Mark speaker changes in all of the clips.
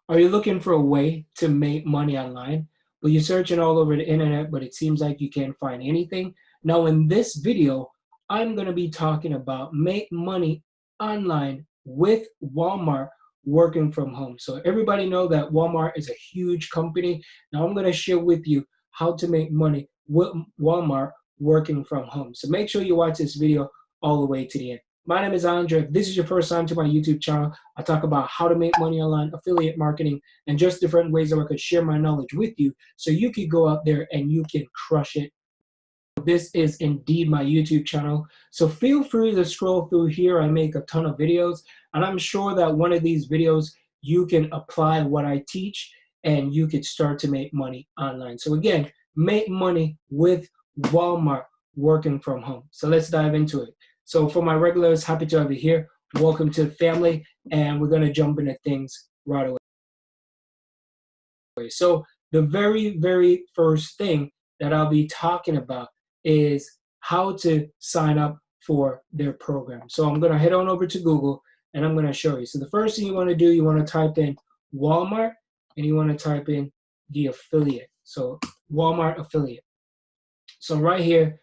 Speaker 1: Are you looking for a way to make money online, but you're searching all over the internet, but it seems like you can't find anything? Now, in this video, I'm going to be talking about make money online with Walmart working from home. So everybody know that Walmart is a huge company. Now I'm going to share with you how to make money with Walmart working from home. So make sure you watch this video all the way to the end. My name is Andre. If this is your first time to my YouTube channel, I talk about how to make money online, affiliate marketing, and just different ways that I could share my knowledge with you so you can go out there and you can crush it. This is indeed my YouTube channel. So feel free to scroll through here. I make a ton of videos, and I'm sure that one of these videos you can apply what I teach and you could start to make money online. So again, make money with Walmart working from home. So let's dive into it. So for my regulars, happy to have you here. Welcome to the family, and we're going to jump into things right away. So the very first thing that I'll be talking about is how to sign up for their program. So I'm going to head on over to Google and I'm going to show you. So the first thing you want to do, you want to type in Walmart and you want to type in the affiliate. So Walmart affiliate. So right here,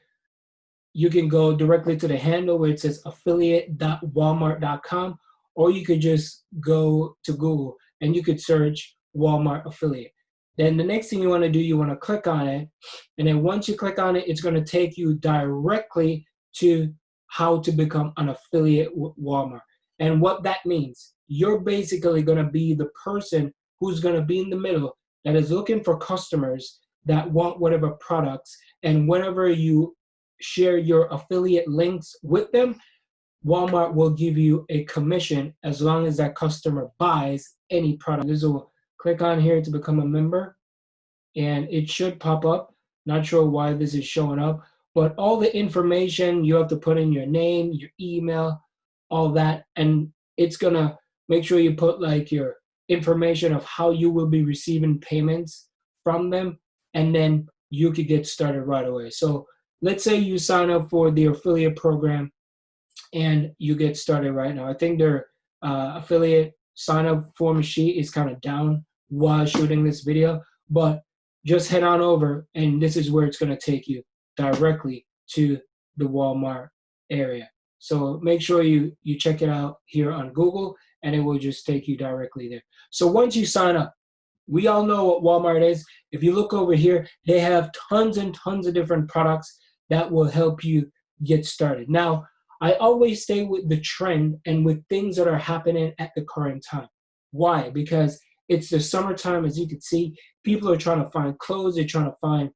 Speaker 1: you can go directly to the handle where it says affiliate.walmart.com, or you could just go to Google and you could search Walmart affiliate. Then the next thing you want to do, you want to click on it. And then once you click on it, it's going to take you directly to how to become an affiliate with Walmart. And what that means, you're basically going to be the person who's going to be in the middle that is looking for customers that want whatever products. And whenever you share your affiliate links with them, Walmart will give you a commission as long as that customer buys any product. This will click on here to become a member, and it should pop up. Not sure why this is showing up, but all the information you have to put in your name, your email, all that, and it's gonna make sure you put like your information of how you will be receiving payments from them, and then you could get started right away. So let's say you sign up for the affiliate program and you get started right now. I think their affiliate sign up form sheet is kind of down while shooting this video, but just head on over and this is where it's going to take you directly to the Walmart area. So make sure you check it out here on Google and it will just take you directly there. So once you sign up, we all know what Walmart is. If you look over here, they have tons and tons of different products that will help you get started. Now, I always stay with the trend and with things that are happening at the current time. Why? Because it's the summertime, as you can see. People are trying to find clothes. They're trying to find,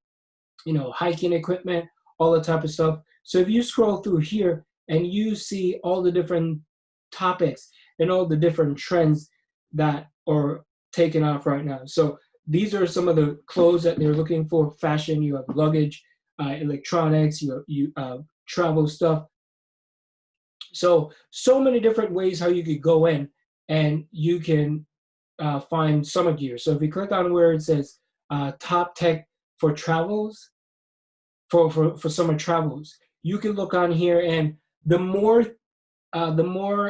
Speaker 1: hiking equipment, all that type of stuff. So if you scroll through here and you see all the different topics and all the different trends that are taking off right now. So these are some of the clothes that they're looking for. Fashion, you have luggage, electronics, you travel stuff. So many different ways how you could go in and you can find summer gear. So if you click on where it says top tech for travels, for summer travels, you can look on here, and the more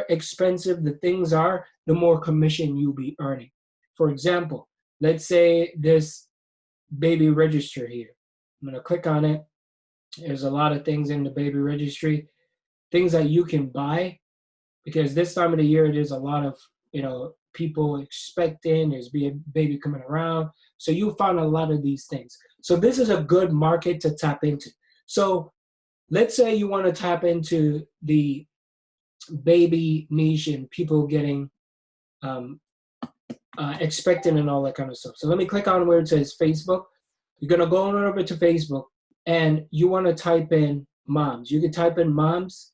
Speaker 1: expensive the things are, the more commission you'll be earning. For example, let's say this baby register here. I'm going to click on it. There's a lot of things in the baby registry, things that you can buy, because this time of the year there's a lot of people expecting, there's a baby coming around, so you'll find a lot of these things. So this is a good market to tap into. So let's say you want to tap into the baby niche and people getting expecting and all that kind of stuff. So let me click on where it says Facebook. You're going to go on over to Facebook and you want to type in moms. You can type in moms,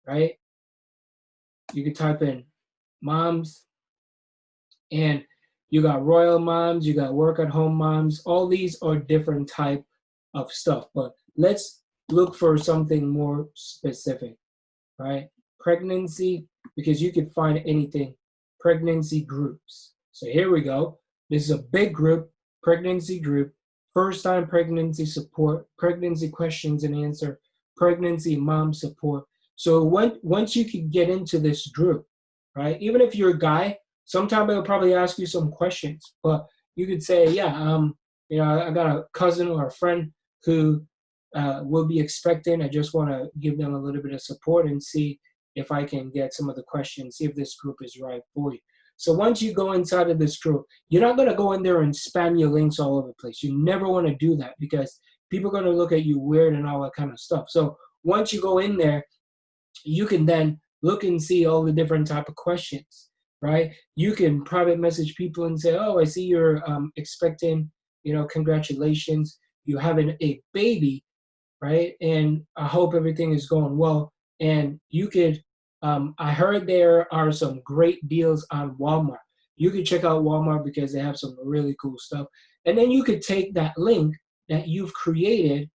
Speaker 1: right? You can type in moms, and you got royal moms, you got work at home moms. All these are different type of stuff, but let's look for something more specific, right? Pregnancy, because you can find anything. Pregnancy groups. So here we go. This is a big group, pregnancy group, first time pregnancy support, pregnancy questions and answer, pregnancy mom support. So once you can get into this group, right? Even if you're a guy, Sometimes it'll probably ask you some questions, but you could say, yeah, I got a cousin or a friend who will be expecting. I just want to give them a little bit of support and see if I can get some of the questions, see if this group is right for you. So once you go inside of this group, you're not going to go in there and spam your links all over the place. You never want to do that because people are going to look at you weird and all that kind of stuff. So once you go in there, you can then look and see all the different type of questions, right? You can private message people and say, oh, I see you're expecting, congratulations, you having a baby, right? And I hope everything is going well. And you could, I heard there are some great deals on Walmart. You could check out Walmart because they have some really cool stuff. And then you could take that link that you've created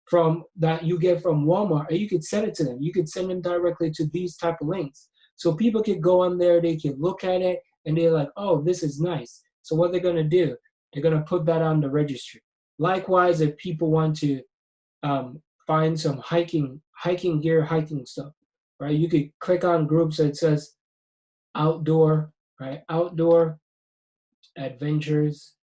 Speaker 1: from that you get from Walmart, and you could send it to them. You could send them directly to these type of links. So people could go on there, they can look at it, and they're like, oh, this is nice. So what they're gonna do, they're gonna put that on the registry. Likewise, if people want to find some hiking gear, hiking stuff, right? You could click on groups that says outdoor, right? Outdoor adventures.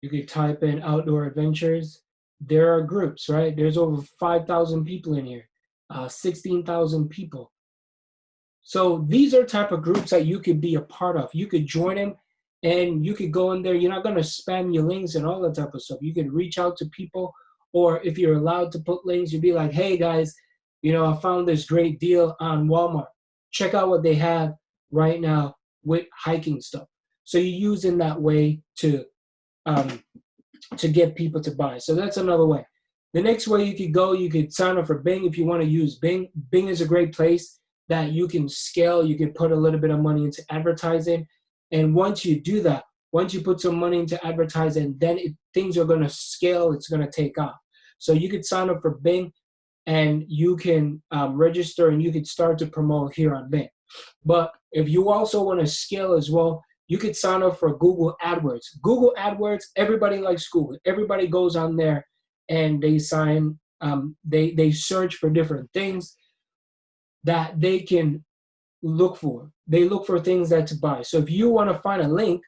Speaker 1: You could type in outdoor adventures. There are groups, right? There's over 5,000 people in here, 16,000 people. So these are type of groups that you could be a part of. You could join them and you could go in there. You're not going to spam your links and all that type of stuff. You could reach out to people, or if you're allowed to put links, you'd be like, hey guys, I found this great deal on Walmart. Check out what they have right now with hiking stuff. So you're using that way to get people to buy. So that's another way. The next way you could go, you could sign up for Bing if you want to use Bing. Bing is a great place that you can scale. You can put a little bit of money into advertising. And once you do that, once you put some money into advertising, then things are going to scale. It's going to take off. So you could sign up for Bing and you can register and you could start to promote here on Bing. But if you also want to scale as well, you could sign up for Google AdWords. Google AdWords, everybody likes Google. Everybody goes on there and they they search for different things that they can look for. They look for things that to buy. So if you want to find a link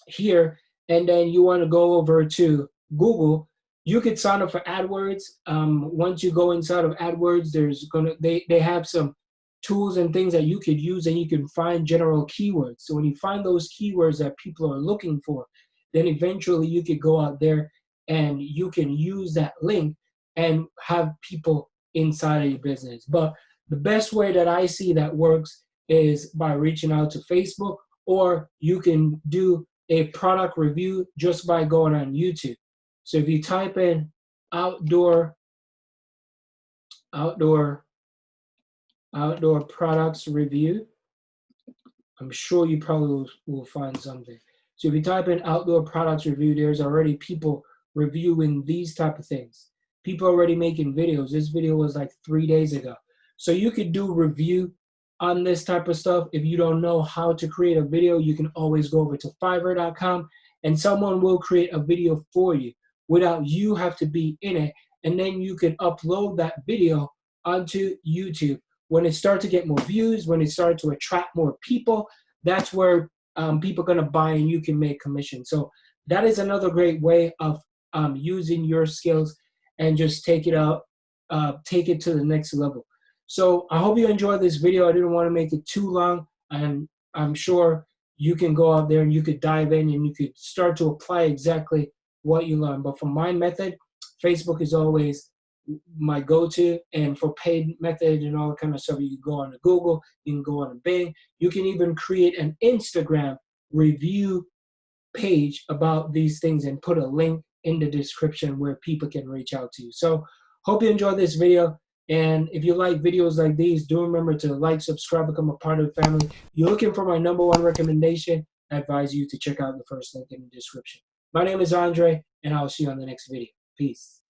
Speaker 1: here and then you want to go over to Google, you could sign up for AdWords. Once you go inside of AdWords, they have some tools and things that you could use, and you can find general keywords. So when you find those keywords that people are looking for, then eventually you could go out there and you can use that link and have people inside of your business. But the best way that I see that works is by reaching out to Facebook, or you can do a product review just by going on YouTube. So if you type in outdoor products review, I'm sure you probably will find something. So if you type in outdoor products review, there's already people reviewing these type of things. People already making videos. This video was like 3 days ago. So you could do review on this type of stuff. If you don't know how to create a video, you can always go over to Fiverr.com and someone will create a video for you without you have to be in it. And then you can upload that video onto YouTube. When it starts to get more views, when it starts to attract more people, that's where people are going to buy and you can make commission. So that is another great way of using your skills and just take it to the next level. So I hope you enjoyed this video. I didn't want to make it too long, and I'm sure you can go out there and you could dive in and you could start to apply exactly what you learn. But for my method, Facebook is always my go-to, and for paid method and all that kind of stuff, you can go on to Google, you can go on to Bing, you can even create an Instagram review page about these things and put a link in the description where people can reach out to you. So hope you enjoyed this video, and if you like videos like these, do remember to like, subscribe, become a part of the family. You're looking for my #1 recommendation, I advise you to check out the first link in the description. My name is Andre, and I'll see you on the next video. Peace.